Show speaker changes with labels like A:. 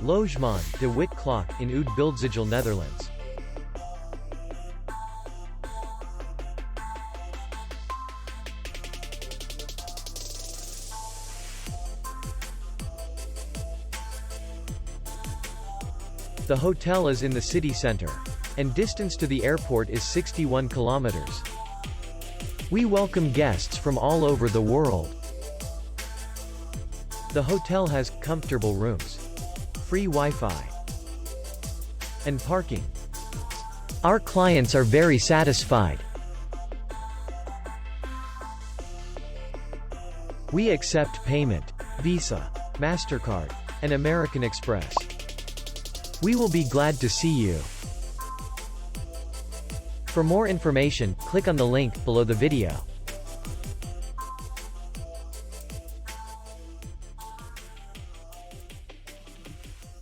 A: Logement, de witte klok, in Oude Bildtzijl, Netherlands. The hotel is in the city center, and distance to the airport is 61 kilometers. We welcome guests from all over the world. The hotel has comfortable rooms, free Wi-Fi, and parking. Our clients are very satisfied. We accept payment, Visa, MasterCard, and American Express. We will be glad to see you. For more information, click on the link below the video.